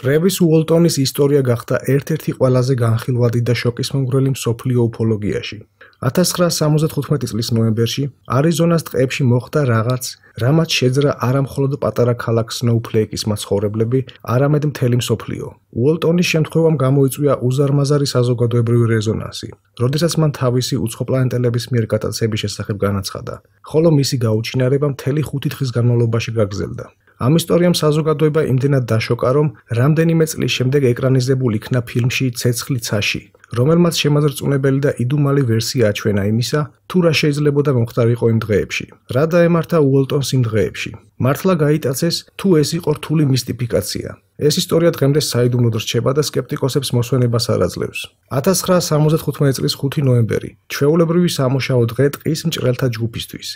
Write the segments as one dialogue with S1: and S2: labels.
S1: ტრევის უოლტონის ისტორია გახდა ერთ-ერთი ყველაზე განხილვადი და შოკისმომგვრელი მსოფლიო უფოლოგიაში. 1975 წლის ნოემბერში არიზონას ტყეებში მოხდა რაღაც, რამაც შეძრა არა მხოლოდ პატარა ქალაქ სნოუფლეიკის მაცხოვრებლები, არამედ მთელი მსოფლიო. უოლტონის შემთხვევამ გამოიწვია უზარმაზარი საზოგადოებრივი რეზონანსი, როდესაც მან თავისი უცხოპლანეტელების მიერ გატაცების შესახებ განაცხადა, ხოლო მისი გაუჩინარება მთელი 5 დღის განმავლობაში გაგრძელდა. ამ ისტორიამ საზოგადოება იმდენად დაშოკა, რომ რამდენიმე წლის შემდეგ ეკრანიზებულ იქნა ფილმში „ცეცხლი ცაში“, რომელმაც შემაძრწუნებელი და იდუმალი ვერსია აჩვენა იმისა, თუ რა შეიძლებოდა მომხდარიყო იმ დღეებში. რა დაემართა უოლტონს იმ დღეებში? მართლა გაიტაცეს, თუ ეს იყო რთული მისტიფიკაცია? ეს ისტორია დღემდე საიდუმლოდ რჩება და სკეპტიკოსებს მოსვენებას არ აძლევს. 1975 წლის 5 ნოემბერი, ჩვეულებრივი სამუშაო დღე ტყის მჭრელთა ჯგუფისთვის,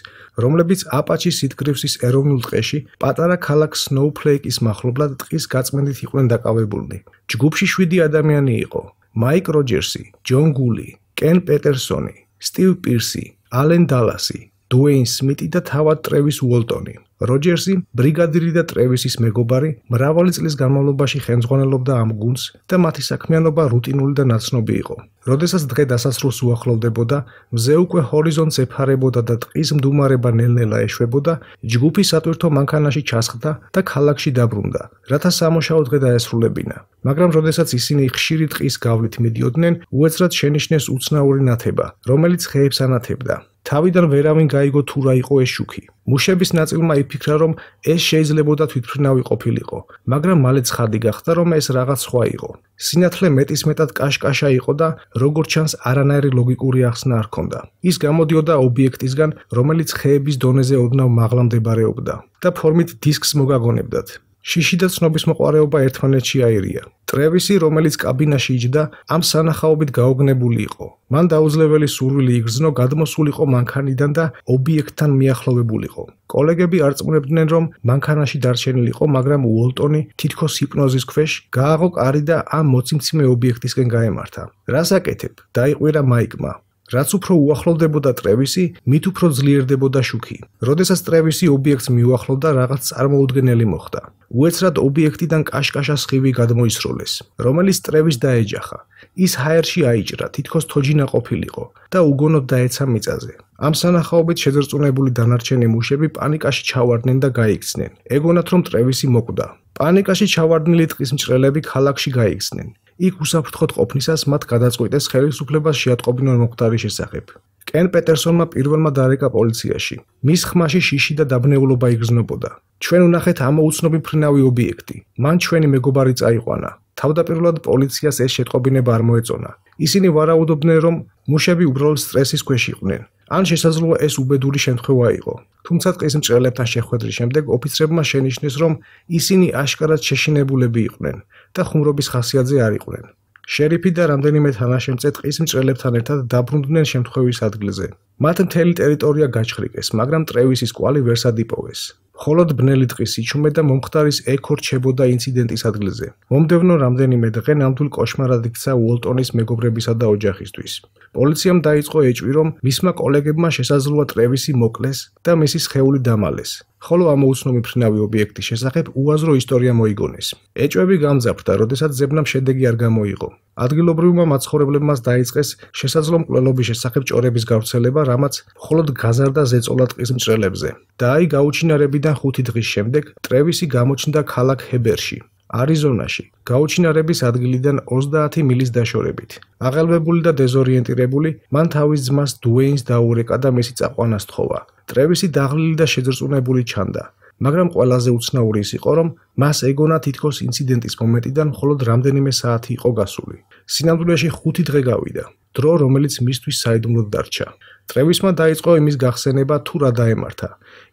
S1: რომლებიც აპაჩის სიტგრივსის ეროვნულ ტყეში პატარა ქალაქ სნოუფლეიკის მახლობლად ტყის გაწმენდით იყვნენ დაკავებულნი. ჯგუფში 7 ადამიანი იყო: მაიკ როჯერსი, ჯონ გული, კენ პეტერსონი, სტივ პირსი, ალენ დალასი, დუეინ სმიტი და თავად ტრევის უოლტონი. როჯერსი, ბრიგადირი და ტრევისის მეგობარი, მრავალი წლის განმავლობაში ხელმძღვანელობდა ამ გუნდს და მათი საქმიანობა რუტინული და ნაცნობი იყო. როდესაც დღე დასასრულს უახლოვდებოდა, მზე უკვე ჰორიზონტს ეფარებოდა და ტყის მდუმარება ნელ-ნელა ეშვებოდა, ჯგუფი სატვირთო მანქანაში ჩასხდა და ქალაქში დაბრუნდა, რათა სამუშაო დღე დაესრულებინა. მაგრამ როდესაც ისინი ხშირი ტყის გავლით მიდიოდნენ, უეცრად შენიშნეს უცნაური ნათება, რომელიც ხეებს ანათებდა. თავიდან ვერავინ გაიგო თუ რა იყო ეს შუქი. მუშების ნაწილმა იფიქრა, რომ ეს შეიძლებოდა თვითმფრინავი ყოფილიყო, მაგრამ მალე ცხადი გახდა, რომ ეს რაღაც სხვა იყო. სინათლე მეტისმეტად კაშკაშა იყო და როგორც ჩანს, არანაირი ლოგიკური ახსნა არ ჰქონდა. ის გამოდიოდა ობიექტისგან, რომელიც ხეების დონეზე ოდნავ მაღლა მდებარეობდა და ფორმით დისკს მოგაგონებდათ. შიში და ცნობის მოყვარეობა ერთმანეთში აირია. ტრევისი, რომელიც კაბინაში იჯდა, ამ სანახაობით გაოგნებული იყო. მან დაუძლეველი სურვილი იგრძნო გადმოსულიყო მანქანიდან და ობიექტთან მიახლოვებულიყო. კოლეგები არწმუნებდნენ, რომ მანქანაში დარჩენილიყო, მაგრამ უოლტონი თითქოს ჰიპნოზის ქვეშ გააღო კარი და ამ მოციმციმე ობიექტისკენ გაემართა. რას აკეთებ? დაიყვირა მაიკმა. რაც უფრო უახლოვდებოდა ტრევისი, მით უფრო ძლიერდებოდა შუქი. როდესაც ტრევისი ობიექტს მიუახლოვდა, რაღაც წარმოუდგენელი მოხდა. უეცრად ობიექტიდან კაშკაშა სხივი გადმოისროლეს, რომელიც ტრევის დაეჯახა. ის ჰაერში აიჭრა, თითქოს თოჯინა ყოფილიყო და უგონოდ დაეცა მიწაზე. ამ სანახაობით შეძრწუნებული დანარჩენი მუშები პანიკაში ჩავარდნენ და გაიქცნენ. ეგონათ, რომ ტრევისი მოკვდა. პანიკაში ჩავარდნილი ტყის მჭრელები ქალაქში გაიქცნენ. იქ უსაფრთხოდ ყოფნისას მათ გადაწყვიტეს ხელისუფლებას შეატყობინონ მომხდარის შესახებ. კენ პეტერსონმა პირველმა დარეკა პოლიციაში. მის ხმაში შიში და დაბნეულობა იგრძნობოდა. ჩვენ ვნახეთ ამოუცნობი მფრინავი ობიექტი. მან ჩვენი მეგობარი წაიყვანა. თავდაპირველად პოლიციას ეს შეტყობინება არ მოეწონა. ისინი ვარაუდობდნენ, რომ მუშები უბრალოდ სტრესის ქვეშ იყვნენ. ან შესაძლოა ეს უბედური შემთხვევა იყო. თუმცა ტყის მჭრელებთან შეხვედრის შემდეგ ოფიცრებმა შენიშნეს, რომ ისინი აშკარად შეშინებულები იყვნენ და ხუმრობის ხასიათზე არ იყვნენ. შერიფი და რამდენიმე თანაშემწე ტყის მჭრელებთან ერთად დაბრუნდნენ შემთხვევის ადგილზე. მათ მთელი ტერიტორია გაჩხრიკეს, მაგრამ ტრევისის კვალი ვერსად იპოვეს. მხოლოდ ბნელი ტყის იჩუმე და მომხდარის ექო რჩებოდა ინციდენტის ადგილზე. მომდევნო რამდენიმე დღე ნამდვილ კოშმარად იქცა უოლტონის მეგობრებისა და ოჯახისთვის. პოლიციამ დაიწყო ეჭვი, რომ მისმა კოლეგებმა შესაძლოა ტრევისი მოკლეს და მისი სხეული დამალეს, ხოლო ამოუცნობი მფრინავი ობიექტის შესახებ უაზრო ისტორია მოიგონეს. ეჭვები გამძაფრდა, როდესაც ზებნამ შედეგი არ გამოიღო. ადგილობრივმა მაცხოვრებლებმა დაიწყეს შესაძლო მკვლელობის შესახებ ჭორების გავრცელება, რამაც მხოლოდ გაზარდა ზეწოლა ტყის მჭრელებზე. და აი გაუჩინარებიდან 5 დღის შემდეგ ტრევისი გამოჩნდა ქალაქ ჰებერში, არიზონაში, გაუჩინარების ადგილიდან 30 მილის დაშორებით. აღელვებული და დეზორიენტირებული, მან თავის ძმას დუეინს დაურეკა და მისი წაყვანა სთხოვა. ტრევისი დაღლილი და შეძრწუნებული ჩანდა. მაგრამ ყველაზე უცნაური ის იყო, რომ მას ეგონა თითქოს ინციდენტის მომენტიდან მხოლოდ რამდენიმე საათი იყო გასული. სინამდვილეში 5 დღე გავიდა, დრო რომელიც მისთვის საიდუმლოდ დარჩა. ტრევისმა დაიწყო იმის გახსენება, თუ რა დაემართა.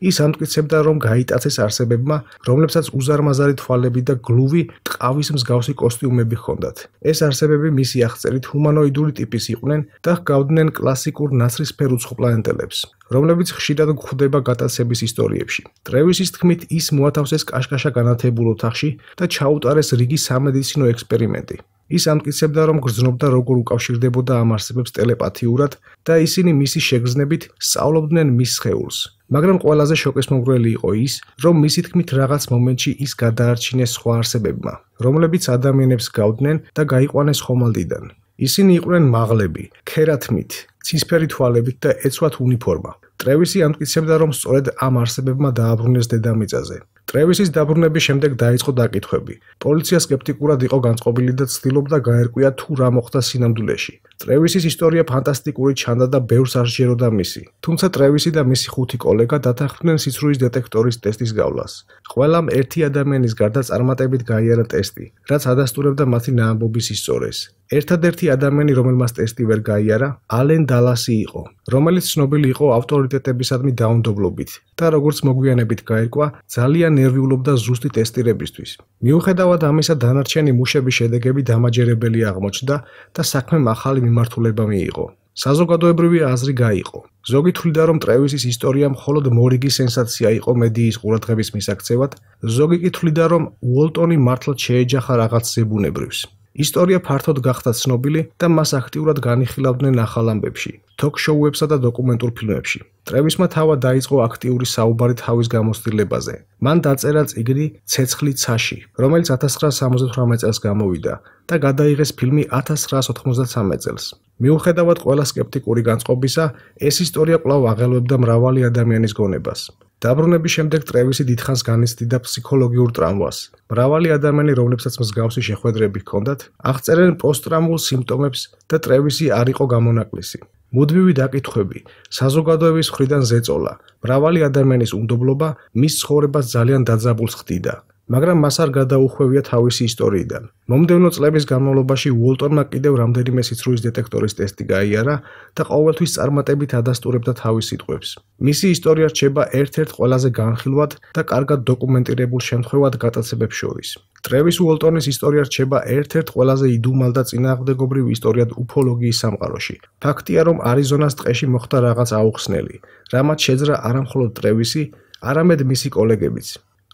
S1: ის ამტკიცებდა, რომ გაიტაცეს არსებებმა, რომლებსაც უზარმაზარი თვალები და გლუვი ტყავის მსგავსი კოსტიუმები ჰქონდათ. ეს არსებები მისი აღწერით ჰუმანოიდური ტიპის იყვნენ და ჰგავდნენ კლასიკურ ნაცრისფერ უცხოპლანეტელებს, რომლებიც ხშირად გვხვდება გატაცების ისტორიებში. ტრევისის თქმით, ის მოათავსეს კაშკაშა განათებულ ოთახში და ჩაუტარეს რიგი სამედიცინო ექსპერიმენტი. ის ამტკიცებდა, რომ გრძნობდა როგორ უკავშირდებოდა ამ არსებებს ტელეპათიურად და ისინი მისი შეგრძნებით სწავლობდნენ მის სხეულს. მაგრამ ყველაზე შოკისმომგვრელი იყო ის, რომ მისი თქმით რაღაც მომენტში ის გადაარჩინეს სხვა არსებებმა, რომლებიც ადამიანებს გავდნენ და გაიყვანეს ხომალდიდან. ისინი იყვნენ მაღლები, ქერათმით, ცისფერი თვალებით და ეცვათ უნიფორმა. ტრევისი ამტკიცებდა, რომ სწორედ ამ არსებებმა დააბრუნეს დედამიწაზე. ტრევისის დაბრუნების შემდეგ დაიწყო დაკითხვები. პოლიცია სკეპტიკურად იყო განწყობილი და ცდილობდა გაერკვია თუ რა მოხდა სინამდვილეში. ტრევისის ისტორია ფანტასტიკური ჩანდა და ბევრს არ სჯეროდა მისი. თუმცა ტრევისი და მისი 5 კოლეგა დათანხმდნენ სიცრუის დეტექტორის ტესტის გავლას. ყველამ ერთი ადამიანის გარდა წარმატებით გაიარა ტესტი, რაც ადასტურებდა მათი ნაამბობის ისწორეს. ერთადერთი ადამიანი, რომელმაც ტესტი ვერ გაიარა, ალენ დალასი იყო, რომელიც ცნობილი იყო ავტორიტეტებისადმი დაუნდობლობით და როგორც მოგვიანებით გაირკვა, ძალიან ნერვიულობდა ზუსტი ტესტირებისთვის. მიუხედავად ამისა, დანარჩენი მუშების შედეგები დამაჯერებელი აღმოჩნდა და საქმემ ახალი მიმართულება მიიღო. საზოგადოებრივი აზრი გაიყო. ზოგი თვლიდა, რომ ტრევისის ისტორია მხოლოდ მორიგი სენსაცია იყო მედიის ყურადღების მისაქცევად, ზოგი კი თვლიდა, რომ უოლტონი მართლაც შეეჯახა რაღაც ზებუნებრივს. ისტორია ფართოდ გახდა ცნობილი და მას აქტიურად განიხილავდნენ ახალ ამბებში, თოქ-შოუებსა და დოკუმენტურ ფილმებში. ტრევისმა თავად დაიწყო აქტიური საუბარი თავის გამოცდილებაზე. მან დაწერა წიგნი „ცეცხლი ცაში“, რომელიც 1978 წელს გამოვიდა და გადაიღეს ფილმი 1993 წელს. მიუხედავად ყველა სკეპტიკური განწყობისა, ეს ისტორია კვლავ აღელვებდა მრავალი ადამიანის გონებას. დაბრუნების შემდეგ ტრევისი დიდხანს განიცდიდა ფსიქოლოგიურ ტრამვას. მრავალი ადამიანი, რომლებსაც მსგავსი შეხვედრები ჰქონდათ, აღწერენ პოსტტრაუმულ სიმპტომებს და ტრევისი არ იყო გამონაკლისი. მუდმივი დაკითხვები, საზოგადოების მხრიდან ზეწოლა, მრავალი ადამიანის უნდობლობა მის ცხოვრებას ძალიან დაძაბულს ხდიდა. მაგრამ მას არ გადაუხვევია თავისი ისტორიიდან. მომდევნო წლების განმავლობაში უოლტონმა კიდევ რამდენიმე სიცრუის დეტექტორის ტესტი გაიარა და ყოველთვის წარმატებით ადასტურებდა თავის სიტყვებს. მისი ისტორია რჩება ერთ-ერთ ყველაზე განხილვად და კარგად დოკუმენტირებულ შემთხვევად გატაცებებს შორის. ტრევის უოლტონის ისტორია რჩება ერთ-ერთ ყველაზე იდუმალ და წინააღმდეგობრივ ისტორიად უფოლოგიის სამყაროში. ფაქტია, რომ არიზონას ტყეში მოხდა რაღაც აუხსნელი, რამაც შეძრა არამხოლოდ ტრევისი, არამედ მისი კოლეგებიც.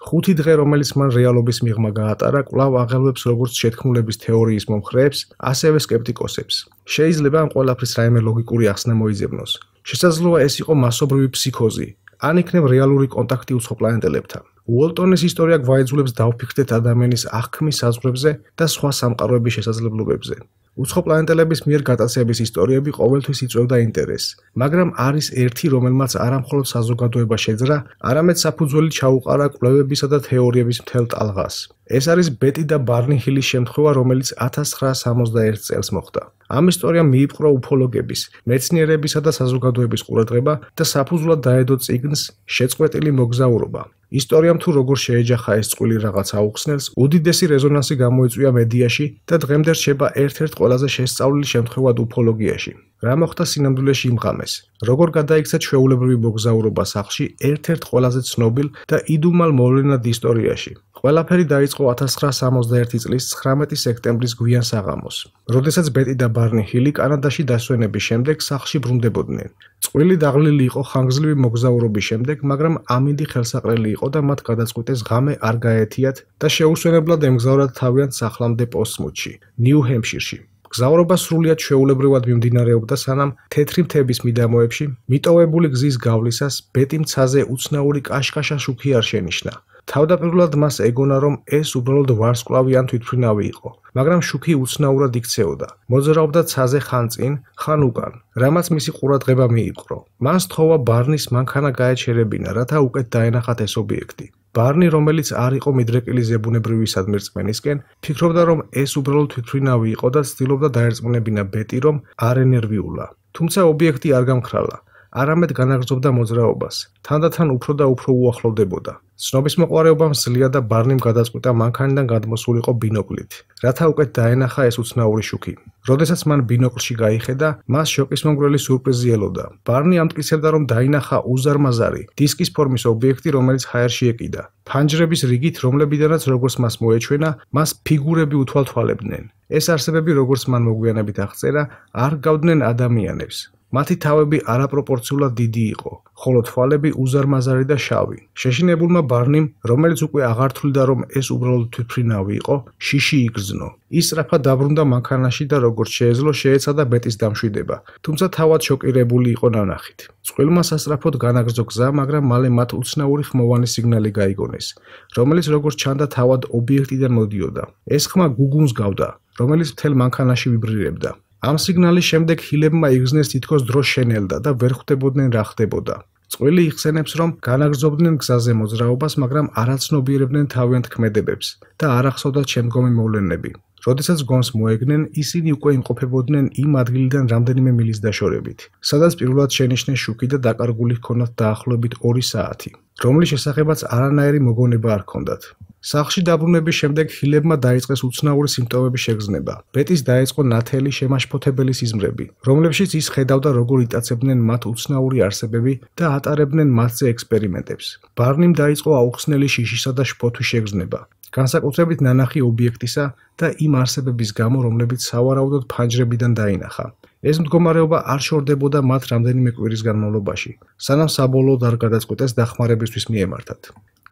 S1: 5 დღე, რომელიც მან რეალობის მიღმა გაატარა, კვლავ აღელვებს როგორც შეთქმულების თეორიის მომხრეებს, ასევე სკეპტიკოსებს. შეიძლება ამ ყველაფრის რაიმე ლოგიკური ახსნა მოიძებნოს. შესაძლოა ეს იყო მასობრივი ფსიქოზი, ან იქნებ რეალური კონტაქტი უცხოპლანეტელებთან. უოლტონის ისტორია გვაიძულებს დავფიქრდეთ ადამიანის აღქმის საზღვრებზე და სხვა სამყაროების შესაძლებლობებზე. უცხოპლანეტელების მიერ გატაცების ისტორიები ყოველთვის იწვევდა ინტერესს, მაგრამ არის ერთი, რომელმაც არამხოლოდ საზოგადოება შეძრა, არამედ საფუძველი ჩაუყარა კვლევებისა და თეორიების მთელ ტალღას. ეს არის ბეტი და ბარნი ჰილის შემთხვევა, რომელიც 1961 წელს მოხდა. ამ ისტორიამ მიიპყრო უფოლოგების, მეცნიერებისა და საზოგადოების ყურადღება და საფუძვლად დაედო წიგნს „შეწყვეტილი მოგზაურობა“. ისტორიამ თუ როგორ შეეჯახა ეს წყვილი რაღაც აუხსნელს, უდიდესი რეზონანსი გამოიწვია მედიაში და დღემდე რჩება ერთ-ერთ ყველაზე შესწავლილი შემთხვევად უფოლოგიაში. რა მოხდა სინამდვილეში იმ ღამეს? როგორ გადაიქცა ჩვეულებრივი მოგზაურობა სახლში ერთ-ერთ ყველაზე ცნობილ და იდუმალ მოვლენად ისტორიაში? ყველაფერი დაიწყო 1961 წლის 19 სექტემბრის გვიან საღამოს, როდესაც ბეტი და ბარნი ჰილი კანადაში დასვენების შემდეგ სახლში ბრუნდებოდნენ. წყვილი დაღლილი იყო ხანგრძლივი მოგზაურობის შემდეგ, მაგრამ ამინდი ხელსაყრელი იყო და მათ გადაწყვიტეს ღამე არ გაეთიათ და შეუსვენებლად ემგზავრათ თავიანთ სახლამდე პორტსმუთში, ნიუ-ჰემფშირში. გზავრობა სრულიად ჩვეულებრივად მიმდინარეობდა, სანამ თეთრი მთების მიდამოებში, მიტოვებული გზის გავლისას, ბეტი მცაზე უცნაური კაშკაშა შუქი არ შენიშნა. თავდაპირველად მას ეგონა, რომ ეს უბრალოდ ვარსკვლავი ან თვითმფრინავი იყო, მაგრამ შუქი უცნაურად იქცეოდა. მოძრაობდა ცაზე ხან წინ, ხან უკან, რამაც მისი ყურადღება მიიპყრო. მას სთხოვა ბარნის მანქანა გაეჩერებინა, რათა უკეთ დაენახათ ეს ობიექტი. ბარნი, რომელიც არ იყო მიდრეკილი ზებუნებრივისადმი რწმენისკენ, ფიქრობდა, რომ ეს უბრალოდ თვითმფრინავი იყო და ცდილობდა დაერწმუნებინა ბეტი, რომ არ ენერვიულა. თუმცა ობიექტი არ გამქრალა, არამედ განაგრძობდა მოძრაობას, თანდათან უფრო და უფრო უახლოვდებოდა. ცნობის მოყვარეობამ სძლია და ბარნიმ გადაწყვიტა მანქანიდან გადმოსულიყო ბინოკლით, რათა უკეთ დაენახა ეს უცნაური შუქი. როდესაც მან ბინოკლში გაიხედა, მას შოკისმომგვრელი სურპრიზი ელოდა. ბარნი ამტკიცებდა, რომ დაინახა უზარმაზარი, დისკის ფორმის ობიექტი, რომელიც ჰაერში ეკიდა. ფანჯრების რიგით, რომლებიდანაც როგორც მას მოეჩვენა, მას ფიგურები უთვალთვალებდნენ. ეს არსებები, როგორც მან მოგვიანებით აღწერა, არ ჰგავდნენ ადამიანებს. მათი თავები არაპროპორციულად დიდი იყო, ხოლო თვალები უზარმაზარი და შავი. შეშინებულმა ბარნიმ, რომელიც უკვე აღარ თვლიდა, რომ ეს უბრალოდ თვითმფრინავი იყო, შიში იგრძნო. ის სწრაფად დაბრუნდა მანქანაში და როგორც შეეძლო, შეეცადა ბეტის დამშვიდება, თუმცა თავად შოკირებული იყო ნანახით. წყვილმა სასწრაფოდ განაგრძო გზა, მაგრამ მალე მათ უცნაური ხმოვანი სიგნალი გაიგონეს, რომელიც როგორც ჩანდა თავად ობიექტიდან მოდიოდა. ეს ხმა გუგუნს გავდა, რომელიც მთელ მანქანაში ვიბრირებდა. ამ სიგნალის შემდეგ ჰილებმა იგრძნეს თითქოს დრო შენელდა და ვერ ხვდებოდნენ რა ხდებოდა. წყვილი იხსენებს, რომ განაგრძობდნენ გზაზე მოძრაობას, მაგრამ არ აცნობიერებდნენ თავიანთ ქმედებებს და არ ახსოვდათ შემდგომი მოვლენები. როდესაც გონს მოეგნენ, ისინი უკვე იმყოფებოდნენ იმ ადგილიდან რამდენიმე მილის დაშორებით, სადაც პირველად შენიშნეს შუქი და დაკარგული ჰქონდათ დაახლოებით 2 საათი, რომლის შესახებაც არანაირი მოგონება არ ჰქონდათ. სახლში დაბრუნების შემდეგ ჰილებმა დაიწყეს უცნაური სიმპტომების შეგრძნება. ბეტის დაიწყო ნათელი, შემაშფოთებელი სიზმრები, რომლებშიც ის ხედავდა, როგორ იტაცებდნენ მათ უცნაური არსებები და ატარებდნენ მათზე ექსპერიმენტებს. ბარნიმ დაიწყო აუხსნელი შიშისა და შფოთვის შეგრძნება, განსაკუთრებით ნანახი ობიექტისა და იმ არსებების გამო, რომლებიც სავარაუდოდ ფანჯრებიდან დაინახა. ეს მდგომარეობა არ შორდებოდა მათ რამდენიმე კვირის განმავლობაში, სანამ საბოლოოდ არ გადაწყვიტეს დახმარებისთვის მიემართათ.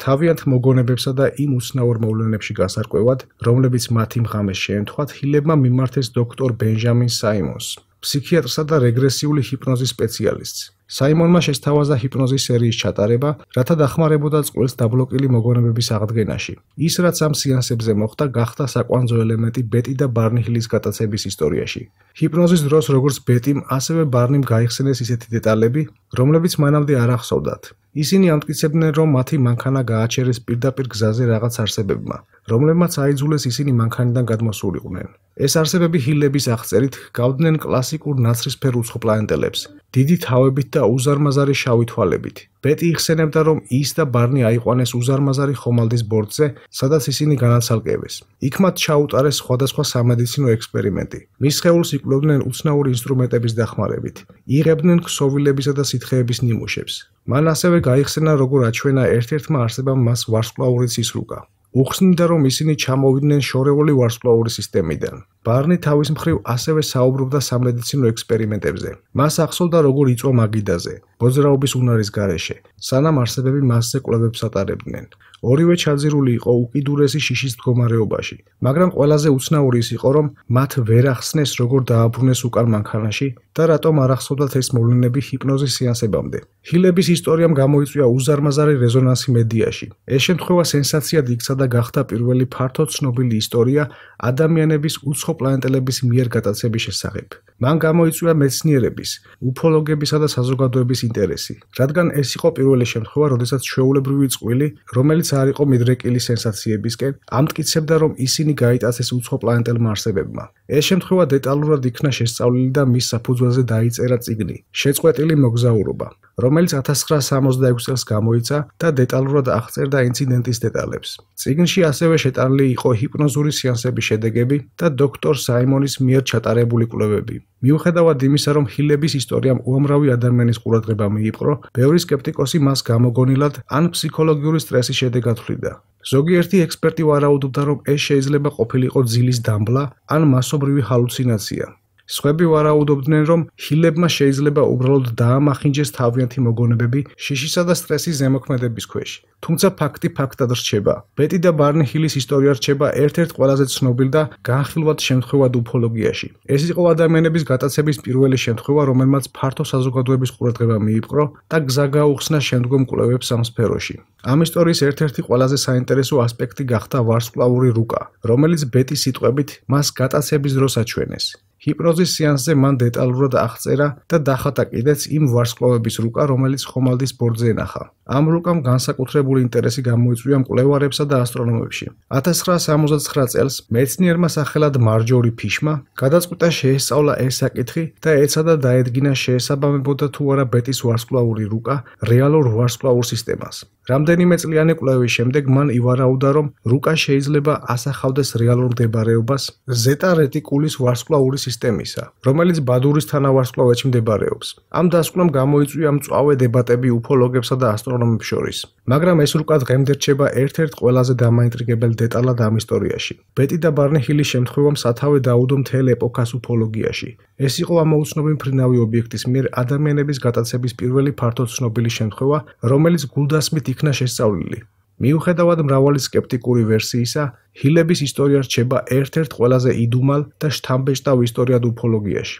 S1: თავიანთ მოგონებებსა და იმ უცნაურ მოვლენებში გასარკვევად, რომლებიც მათ იმ ღამეს შეემთხვათ, ჰილებმა მიმართეს დოქტორ ბენჟამინ საიმონს, ფსიქიატრსა და რეგრესიული ჰიპნოზის სპეციალისტს. საიმონმა შესთავაზა ჰიპნოზის სერიის ჩატარება, რათა დახმარებოდა წყვილს დაბლოკილი მოგონებების აღდგენაში. ის, რაც ამ სეანსებზე მოხდა, გახდა საკვანძო ელემენტი ბეტი და ბარნი ჰილის გატაცების ისტორიაში. ჰიპნოზის დროს როგორც ბეტიმ, ასევე ბარნიმ გაიხსენეს ისეთი დეტალები, რომლებიც მანამდე არ ახსოვდათ. ისინი ამტკიცებდნენ, რომ მათი მანქანა გააჩერეს პირდაპირ გზაზე რაღაც არსებებმა, რომლებმაც აიძულეს ისინი მანქანიდან გადმოსულიყვნენ. ეს არსებები ჰილების აღწერით ჰგავდნენ კლასიკურ ნაცრისფერ უცხოპლანეტელებს, დიდი თავებით და უზარმაზარი შავი თვალებით. ბეტი იხსენებდა, რომ ის და ბარნი აიყვანეს უზარმაზარი ხომალდის ბორტზე, სადაც ისინი განაცალკევეს. იქ მათ ჩაუტარეს სხვადასხვა სამედიცინო ექსპერიმენტი. მის სხეულს იკვლევდნენ უცნაური ინსტრუმენტების დახმარებით. იღებდნენ ქსოვილებისა და სითხეების ნიმუშებს. მან ასევე გაიხსენა, როგორ აჩვენა ერთ-ერთმა არსებამ მას ვარსკვლავური ცისრუკა. უხსნიდა, რომ ისინი ჩამოვიდნენ შორეული ვარსკვლავური სისტემიდან. ბარნი თავის მხრივ ასევე საუბრობდა სამედიცინო ექსპერიმენტებზე. მას ახსოვდა, როგორ იწვა მაგიდაზე, მოძრაობის უნარის გარეშე, სანამ არსებები მასზე კვლევებს ატარებდნენ. ორივე ჩაძირული იყო უკიდურესი შიშის მდგომარეობაში, მაგრამ ყველაზე უცნაური ის იყო, რომ მათ ვერ ახსნეს, როგორ დააბრუნეს უკან მანქანაში და რატომ არ ახსოვდათ ეს მოვლენები ჰიპნოზის სეანსებამდე. ჰილების ისტორიამ გამოიწვია უზარმაზარი რეზონანსი მედიაში. ეს შემთხვევა სენსაციად იქცა და გახდა პირველი ფართოდ ცნობილი ისტორია ადამიანების უცხოპლანეტელების მიერ გატაცების შესახებ. მან გამოიწვია მეცნიერების, უფოლოგებისა და საზოგადოების ინტერესი, რადგან ეს იყო პირველი შემთხვევა, როდესაც ჩვეულებრივი წყვილი, რომელიც არ იყო მიდრეკილი სენსაციებისკენ, ამტკიცებდა, რომ ისინი გაიტაცეს უცხოპლანეტელმა არსებებმა. ეს შემთხვევა დეტალურად იქნა შესწავლილი და მის საფუძველზე დაიწერა წიგნი „შეწყვეტილი მოგზაურობა“, რომელიც 1966 წელს გამოიცა და დეტალურად აღწერდა ინციდენტის დეტალებს. წიგნში ასევე შეტანილი იყო ჰიპნოზური სეანსების შედეგები და დოქტორ საიმონის მიერ ჩატარებული კვლევები. მიუხედავად იმისა, რომ ჰილების ისტორიამ უამრავი ადამიანის ყურადღება მიიპყრო, ბევრი სკეპტიკოსი მას გამოგონილად ან ფსიქოლოგიური სტრესის შედეგად თვლიდა. ზოგიერთი ექსპერტი ვარაუდობდა, რომ ეს შეიძლება ყოფილიყო ძილის დამბლა ან მასობრივი ჰალუცინაცია. სხვები ვარაუდობდნენ, რომ ჰილებმა შეიძლება უბრალოდ დაამახინჯეს თავიანთი მოგონებები შიშისა და სტრესის ზემოქმედების ქვეშ. თუმცა ფაქტი ფაქტად რჩება. ბეტი და ბარნი ჰილის ისტორია რჩება ერთ-ერთ ყველაზე ცნობილ და განხილვად შემთხვევად უფოლოგიაში. ეს იყო ადამიანების გატაცების პირველი შემთხვევა, რომელმაც ფართო საზოგადოების ყურადღება მიიპყრო და გზა გაუხსნა შემდგომ კვლევებს ამ სფეროში. ამ ისტორიის ერთ-ერთი ყველაზე საინტერესო ასპექტი გახდა ვარსკვლავური რუკა, რომელიც ბეტის სიტყვებით მას გატაცების დროს აჩვენეს. ჰიპნოზის სეანსზე მან დეტალურად აღწერა და დახატა კიდეც იმ ვარსკვლავების რუკა, რომელიც ხომალდის ბორტზე ენახა. ამ რუკამ განსაკუთრებული ინტერესი გამოიწვია მკვლევარებსა და ასტრონომებში. 1969 წელს მეცნიერმა სახელად მარჯორი ფიშმა გადაწყვიტა შეესწავლა ეს საკითხი და ეცადა დაედგინა შეესაბამებოდა თუ არა ბეტის ვარსკვლავური რუკა რეალურ ვარსკვლავურ სისტემას. რამდენიმე წლიანი კვლევის შემდეგ მან ივარაუდა, რომ რუკა შეიძლება ასახავდეს რეალურ მდებარეობას ზეტა რეტიკულის ვარსკვლავური სისტემისა, რომელიც ბადურის თანავარსკვლავეთში მდებარეობს. ამ დასკვნამ გამოიწვია მწვავე დებატები უფოლოგებსა და ასტრონომებსა ნახსენებებს შორის. მაგრამ ეს რუკა დღემდე რჩება ერთ-ერთ ყველაზე დამაინტრიგებელ დეტალად ამ ისტორიაში. ბეტი და ბარნი ჰილის შემთხვევამ სათავე დაუდო მთელ ეპოქას უფოლოგიაში. ეს იყო ამოუცნობი მფრინავი ობიექტის მიერ ადამიანების გატაცების პირველი ფართოდ ცნობილი შემთხვევა, რომელიც გულდასმით იქნა შესწავლილი. მიუხედავად მრავალი სკეპტიკური ვერსიისა, ჰილების ისტორია რჩება ერთ-ერთ ყველაზე იდუმალ და შთამბეჭდავ ისტორიად უფოლოგიაში.